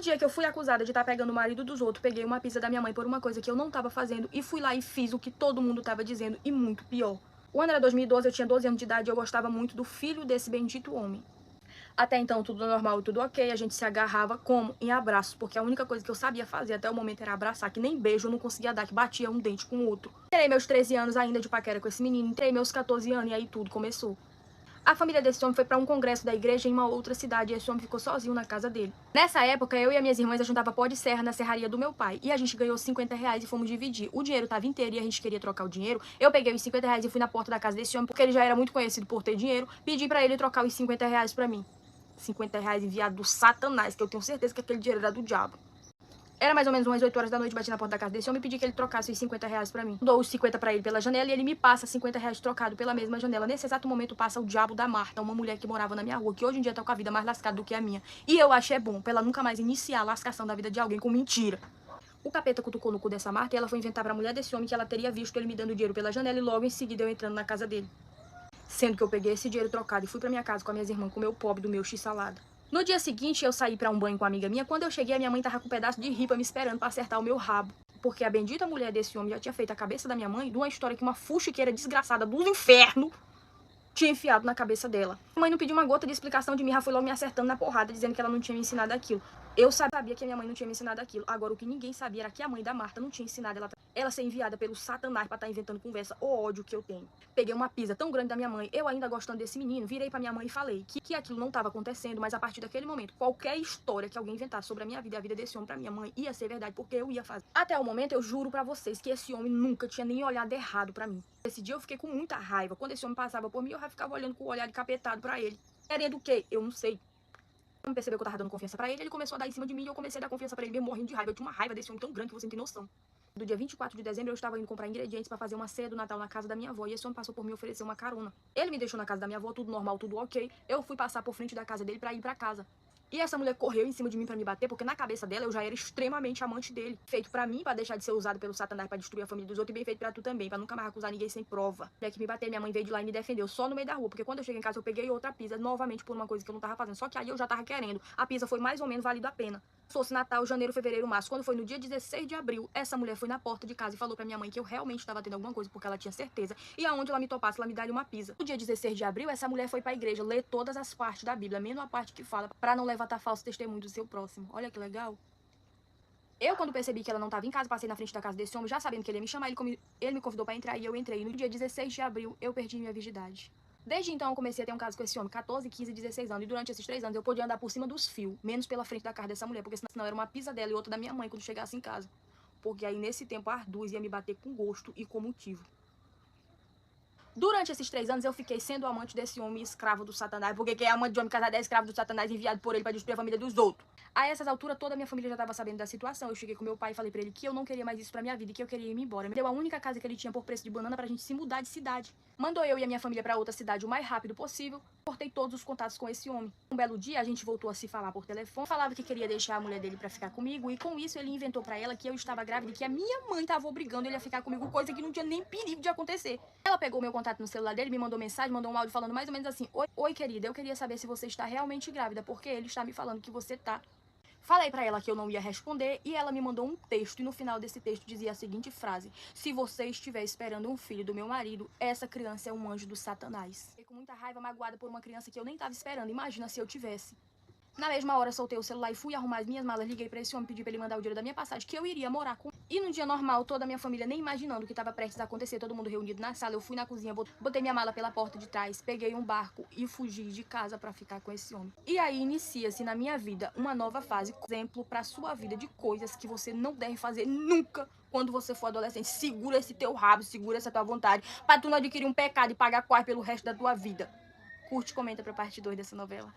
dia que eu fui acusada de estar pegando o marido dos outros, peguei uma pizza da minha mãe por uma coisa que eu não tava fazendo e fui lá e fiz o que todo mundo tava dizendo e muito pior. O ano era 2012, eu tinha 12 anos de idade e eu gostava muito do filho desse bendito homem. Até então, tudo normal e tudo ok, a gente se agarrava como? Em abraços, porque a única coisa que eu sabia fazer até o momento era abraçar, que nem beijo eu não conseguia dar, que batia um dente com o outro. Terei meus 13 anos ainda de paquera com esse menino, terei meus 14 anos e aí tudo começou. A família desse homem foi para um congresso da igreja em uma outra cidade e esse homem ficou sozinho na casa dele. Nessa época, eu e as minhas irmãs juntava pó de serra na serraria do meu pai e a gente ganhou 50 reais e fomos dividir. O dinheiro tava inteiro e a gente queria trocar o dinheiro. Eu peguei os 50 reais e fui na porta da casa desse homem, porque ele já era muito conhecido por ter dinheiro, pedi para ele trocar os 50 reais para mim. 50 reais enviado do Satanás, que eu tenho certeza que aquele dinheiro era do diabo. Era mais ou menos umas 8 horas da noite, bati na porta da casa desse homem e pedi que ele trocasse os 50 reais pra mim. Dou os 50 pra ele pela janela e ele me passa 50 reais trocado pela mesma janela. Nesse exato momento passa o diabo da Marta, uma mulher que morava na minha rua, que hoje em dia tá com a vida mais lascada do que a minha. E eu achei bom, pra ela nunca mais iniciar a lascação da vida de alguém com mentira. O capeta cutucou no cu dessa Marta e ela foi inventar pra mulher desse homem que ela teria visto ele me dando dinheiro pela janela e logo em seguida eu entrando na casa dele. Sendo que eu peguei esse dinheiro trocado e fui pra minha casa com as minhas irmãs comer o pobre do meu x-salada. No dia seguinte, eu saí pra um banho com uma amiga minha. Quando eu cheguei, a minha mãe tava com um pedaço de ripa me esperando pra acertar o meu rabo. Porque a bendita mulher desse homem já tinha feito a cabeça da minha mãe de uma história que uma fuxiqueira desgraçada do inferno tinha enfiado na cabeça dela. A mãe não pediu uma gota de explicação de mim, já foi logo me acertando na porrada, dizendo que ela não tinha me ensinado aquilo. Eu sabia que a minha mãe não tinha me ensinado aquilo. Agora, o que ninguém sabia era que a mãe da Marta não tinha ensinado ela ser enviada pelo Satanás pra estar inventando conversa. O ódio que eu tenho. Peguei uma pizza tão grande da minha mãe, eu ainda gostando desse menino, virei pra minha mãe e falei que aquilo não estava acontecendo, mas a partir daquele momento, qualquer história que alguém inventasse sobre a minha vida e a vida desse homem pra minha mãe ia ser verdade, porque eu ia fazer. Até o momento, eu juro pra vocês que esse homem nunca tinha nem olhado errado pra mim. Esse dia eu fiquei com muita raiva. Quando esse homem passava por mim, eu já ficava olhando com o olhar encapetado pra ele. Querendo o quê? Eu não sei. Quando percebeu que eu tava dando confiança pra ele, ele começou a dar em cima de mim e eu comecei a dar confiança pra ele, mesmo morrendo de raiva. Eu tinha uma raiva desse homem tão grande que você não tem noção. Do dia 24 de dezembro, eu estava indo comprar ingredientes pra fazer uma ceia do Natal na casa da minha avó. E esse homem passou por mim e ofereceu uma carona. Ele me deixou na casa da minha avó, tudo normal, tudo ok. Eu fui passar por frente da casa dele pra ir pra casa. E essa mulher correu em cima de mim pra me bater, porque na cabeça dela eu já era extremamente amante dele. Feito pra mim, pra deixar de ser usado pelo Satanás pra destruir a família dos outros, e bem feito pra tu também, pra nunca mais acusar ninguém sem prova. É que me bateu, minha mãe veio de lá e me defendeu só no meio da rua, porque quando eu cheguei em casa eu peguei outra pizza, novamente por uma coisa que eu não tava fazendo, só que aí eu já tava querendo. A pizza foi mais ou menos valido a pena. Se fosse Natal, janeiro, fevereiro, março, quando foi no dia 16 de abril, essa mulher foi na porta de casa e falou pra minha mãe que eu realmente tava tendo alguma coisa, porque ela tinha certeza. E aonde ela me topasse, ela me daria uma pizza. No dia 16 de abril, essa mulher foi pra igreja ler todas as partes da Bíblia, menos a parte que fala pra não levantar falso testemunho do seu próximo. Olha que legal. Eu, quando percebi que ela não estava em casa, passei na frente da casa desse homem, já sabendo que ele ia me chamar, ele me convidou para entrar e eu entrei. No dia 16 de abril, eu perdi minha virgindade. Desde então, eu comecei a ter um caso com esse homem, 14, 15, 16 anos. E durante esses 3 anos, eu podia andar por cima dos fios, menos pela frente da casa dessa mulher, porque senão era uma pisa dela e outra da minha mãe quando chegasse em casa. Porque aí, nesse tempo, a Arduz ia me bater com gosto e com motivo. Durante esses 3 anos, eu fiquei sendo amante desse homem escravo do Satanás, porque quem é amante de homem casado é escravo do Satanás, enviado por ele para destruir a família dos outros. A essas alturas, toda a minha família já estava sabendo da situação. Eu cheguei com meu pai e falei pra ele que eu não queria mais isso pra minha vida e que eu queria ir embora. Me deu a única casa que ele tinha por preço de banana pra gente se mudar de cidade. Mandou eu e a minha família pra outra cidade o mais rápido possível. Cortei todos os contatos com esse homem. Um belo dia, a gente voltou a se falar por telefone. Falava que queria deixar a mulher dele pra ficar comigo. E com isso, ele inventou pra ela que eu estava grávida e que a minha mãe tava obrigando ele a ficar comigo, coisa que não tinha nem perigo de acontecer. Ela pegou meu contato no celular dele, me mandou mensagem, mandou um áudio falando mais ou menos assim: Oi, querida, eu queria saber se você está realmente grávida, porque ele está me falando que você tá. Falei pra ela que eu não ia responder e ela me mandou um texto e no final desse texto dizia a seguinte frase: se você estiver esperando um filho do meu marido, essa criança é um anjo do Satanás. Fiquei com muita raiva, magoada por uma criança que eu nem tava esperando. Imagina se eu tivesse. Na mesma hora, soltei o celular e fui arrumar as minhas malas. Liguei pra esse homem, pedi pra ele mandar o dinheiro da minha passagem, que eu iria morar com. E num dia normal, toda a minha família nem imaginando o que estava prestes a acontecer, todo mundo reunido na sala. Eu fui na cozinha, botei minha mala pela porta de trás, peguei um barco e fugi de casa pra ficar com esse homem. E aí inicia-se na minha vida uma nova fase, exemplo pra sua vida de coisas que você não deve fazer nunca quando você for adolescente. Segura esse teu rabo, segura essa tua vontade, pra tu não adquirir um pecado e pagar quase pelo resto da tua vida. Curte e comenta pra parte 2 dessa novela.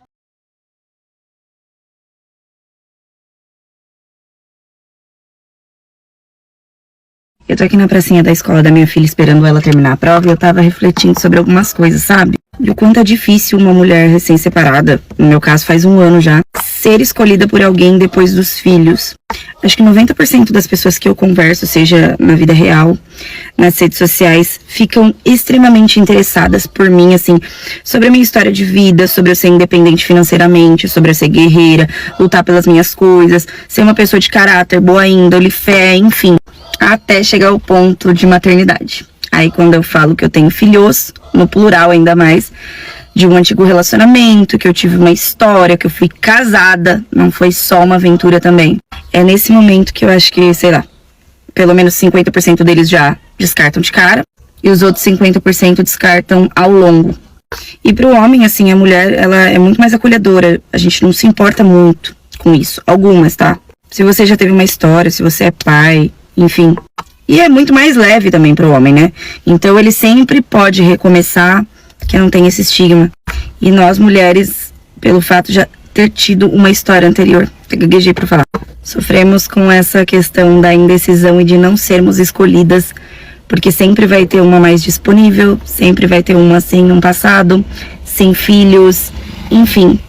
Eu tô aqui na pracinha da escola da minha filha esperando ela terminar a prova e eu tava refletindo sobre algumas coisas, sabe? E o quanto é difícil uma mulher recém-separada, no meu caso faz 1 ano já, ser escolhida por alguém depois dos filhos. Acho que 90% das pessoas que eu converso, seja na vida real, nas redes sociais, ficam extremamente interessadas por mim, assim, sobre a minha história de vida, sobre eu ser independente financeiramente, sobre eu ser guerreira, lutar pelas minhas coisas, ser uma pessoa de caráter, boa índole, fé, enfim, até chegar ao ponto de maternidade. Aí quando eu falo que eu tenho filhos, no plural ainda mais, de um antigo relacionamento, que eu tive uma história, que eu fui casada, não foi só uma aventura também. É nesse momento que eu acho que, sei lá, pelo menos 50% deles já descartam de cara, e os outros 50% descartam ao longo. E pro homem, assim, a mulher, ela é muito mais acolhedora, a gente não se importa muito com isso, algumas, tá? Se você já teve uma história, se você é pai, enfim. E é muito mais leve também pro homem, né? Então ele sempre pode recomeçar, que não tem esse estigma. E nós, mulheres, pelo fato de já ter tido uma história anterior, gaguejei pra falar, sofremos com essa questão da indecisão e de não sermos escolhidas, porque sempre vai ter uma mais disponível, sempre vai ter uma sem um passado, sem filhos, enfim.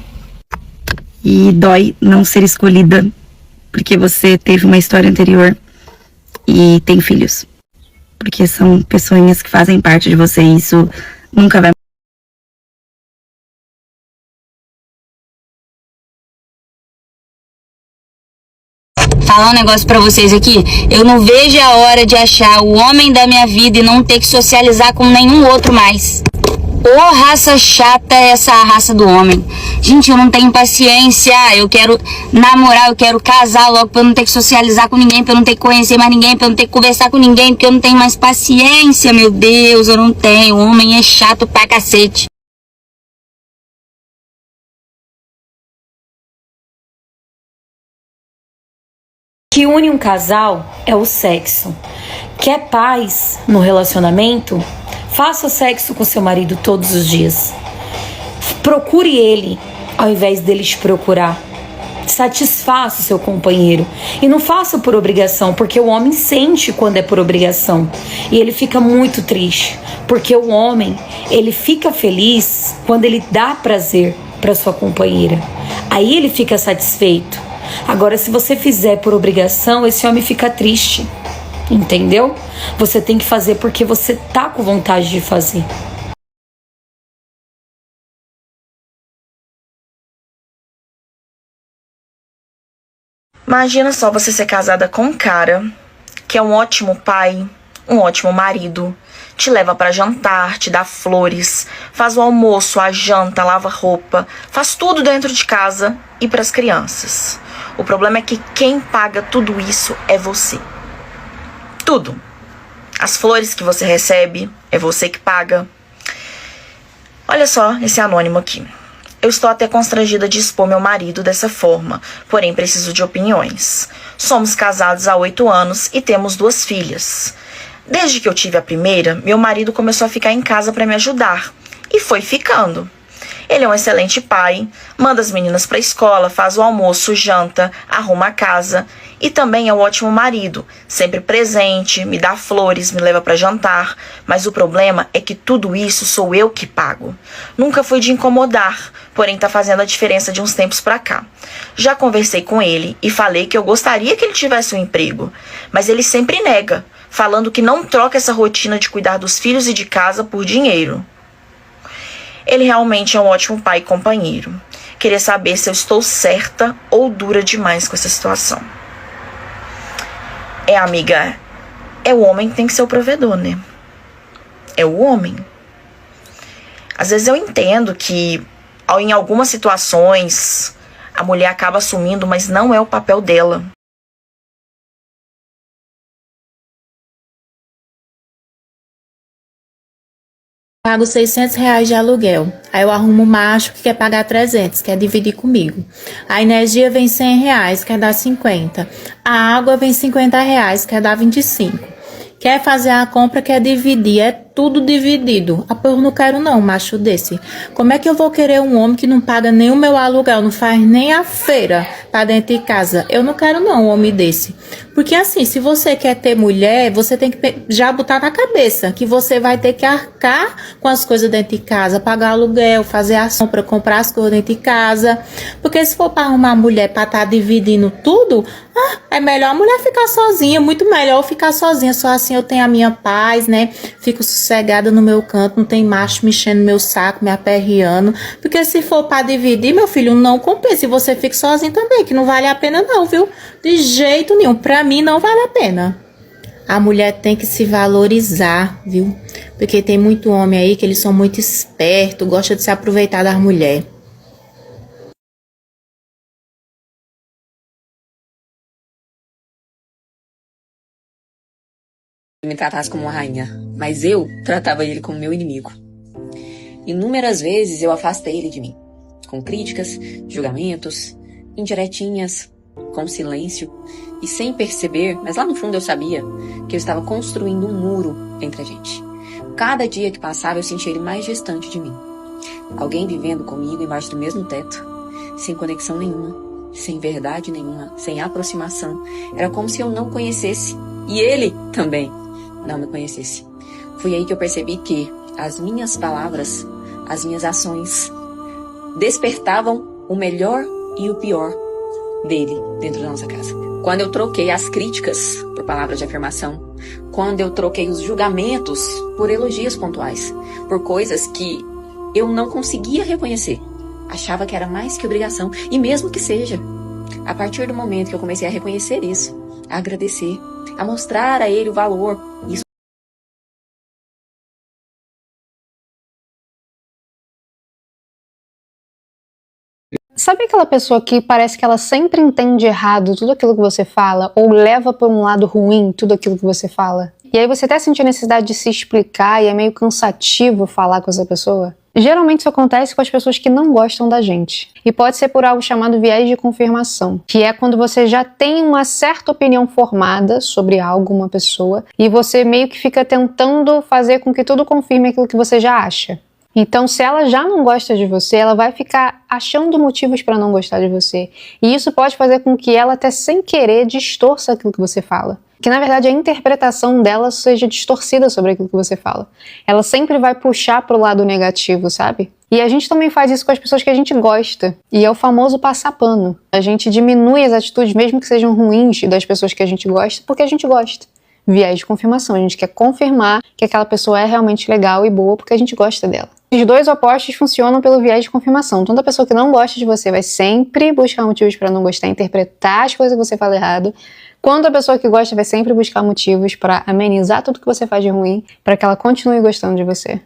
E dói não ser escolhida, porque você teve uma história anterior e tem filhos. Porque são pessoinhas que fazem parte de você e isso nunca vai. Falar um negócio pra vocês aqui, eu não vejo a hora de achar o homem da minha vida e não ter que socializar com nenhum outro mais. Ô, raça chata é essa raça do homem. Gente, eu não tenho paciência, eu quero namorar, eu quero casar logo pra eu não ter que socializar com ninguém, pra eu não ter que conhecer mais ninguém, pra eu não ter que conversar com ninguém, porque eu não tenho mais paciência, meu Deus, eu não tenho. O homem é chato pra cacete. O que une um casal é o sexo. Quer paz no relacionamento? Faça sexo com seu marido todos os dias. Procure ele ao invés dele te procurar. Satisfaça o seu companheiro. E não faça por obrigação, porque o homem sente quando é por obrigação. E ele fica muito triste, porque o homem, ele fica feliz quando ele dá prazer para sua companheira. Aí ele fica satisfeito. Agora, se você fizer por obrigação, esse homem fica triste. Entendeu? Você tem que fazer porque você tá com vontade de fazer. Imagina só você ser casada com um cara que é um ótimo pai, um ótimo marido, te leva pra jantar, te dá flores, faz o almoço, a janta, lava roupa, faz tudo dentro de casa e pras crianças. O problema é que quem paga tudo isso é você. Tudo. As flores que você recebe, é você que paga. Olha só esse anônimo aqui. Eu estou até constrangida de expor meu marido dessa forma, porém preciso de opiniões. Somos casados há 8 anos e temos 2 filhas. Desde que eu tive a primeira, meu marido começou a ficar em casa para me ajudar. E foi ficando. Ele é um excelente pai, manda as meninas para a escola, faz o almoço, janta, arruma a casa e também é um ótimo marido, sempre presente, me dá flores, me leva para jantar, mas o problema é que tudo isso sou eu que pago. Nunca fui de incomodar, porém tá fazendo a diferença de uns tempos para cá. Já conversei com ele e falei que eu gostaria que ele tivesse um emprego, mas ele sempre nega, falando que não troca essa rotina de cuidar dos filhos e de casa por dinheiro. Ele realmente é um ótimo pai e companheiro. Queria saber se eu estou certa ou dura demais com essa situação. Amiga, é o homem que tem que ser o provedor, né? É o homem. Às vezes eu entendo que em algumas situações a mulher acaba assumindo, mas não é o papel dela. Pago R$ 600 de aluguel. Aí eu arrumo um macho que quer pagar 300, quer dividir comigo. A energia vem R$ 100, quer dar 50. A água vem R$ 50, quer dar 25. Quer fazer a compra, quer dividir. É tudo dividido. Ah, pô, eu não quero não, um macho desse. Como é que eu vou querer um homem que não paga nem o meu aluguel, não faz nem a feira pra dentro de casa? Eu não quero não um homem desse. Porque assim, se você quer ter mulher, você tem que já botar na cabeça que você vai ter que arcar com as coisas dentro de casa, pagar aluguel, fazer a compra, comprar as coisas dentro de casa. Porque se for para arrumar mulher para estar dividindo tudo, é melhor a mulher ficar sozinha, muito melhor eu ficar sozinha, só assim eu tenho a minha paz, né? Fico sossegada no meu canto, não tem macho me enchendo meu saco, me aperreando. Porque se for para dividir, meu filho, não compensa. E você fica sozinho também, que não vale a pena não, viu? De jeito nenhum, pra mim não vale a pena. A mulher tem que se valorizar, viu? Porque tem muito homem aí que eles são muito espertos, gosta de se aproveitar das mulheres. Me tratasse como uma rainha, mas eu tratava ele como meu inimigo. Inúmeras vezes eu afastei ele de mim, com críticas, julgamentos, indiretinhas, com silêncio e sem perceber, mas lá no fundo eu sabia que eu estava construindo um muro entre a gente. Cada dia que passava eu sentia ele mais distante de mim. Alguém vivendo comigo embaixo do mesmo teto, sem conexão nenhuma, sem verdade nenhuma, sem aproximação. Era como se eu não conhecesse e ele também não me conhecesse. Foi aí que eu percebi que as minhas palavras, as minhas ações despertavam o melhor e o pior dele dentro da nossa casa. Quando eu troquei as críticas por palavras de afirmação, quando eu troquei os julgamentos por elogios pontuais, por coisas que eu não conseguia reconhecer, achava que era mais que obrigação, e mesmo que seja, a partir do momento que eu comecei a reconhecer isso, a agradecer, a mostrar a ele o valor, isso. Sabe aquela pessoa que parece que ela sempre entende errado tudo aquilo que você fala, ou leva por um lado ruim tudo aquilo que você fala? E aí você até sente a necessidade de se explicar e é meio cansativo falar com essa pessoa? Geralmente isso acontece com as pessoas que não gostam da gente. E pode ser por algo chamado viés de confirmação, que é quando você já tem uma certa opinião formada sobre algo, uma pessoa, e você meio que fica tentando fazer com que tudo confirme aquilo que você já acha. Então, se ela já não gosta de você, ela vai ficar achando motivos para não gostar de você. E isso pode fazer com que ela, até sem querer, distorça aquilo que você fala. Que, na verdade, a interpretação dela seja distorcida sobre aquilo que você fala. Ela sempre vai puxar pro lado negativo, sabe? E a gente também faz isso com as pessoas que a gente gosta. E é o famoso passar pano. A gente diminui as atitudes, mesmo que sejam ruins, das pessoas que a gente gosta, porque a gente gosta. Viés de confirmação. A gente quer confirmar que aquela pessoa é realmente legal e boa porque a gente gosta dela. Os dois opostos funcionam pelo viés de confirmação. Tanto a pessoa que não gosta de você vai sempre buscar motivos para não gostar, interpretar as coisas que você fala errado, quanto a pessoa que gosta vai sempre buscar motivos para amenizar tudo que você faz de ruim, para que ela continue gostando de você.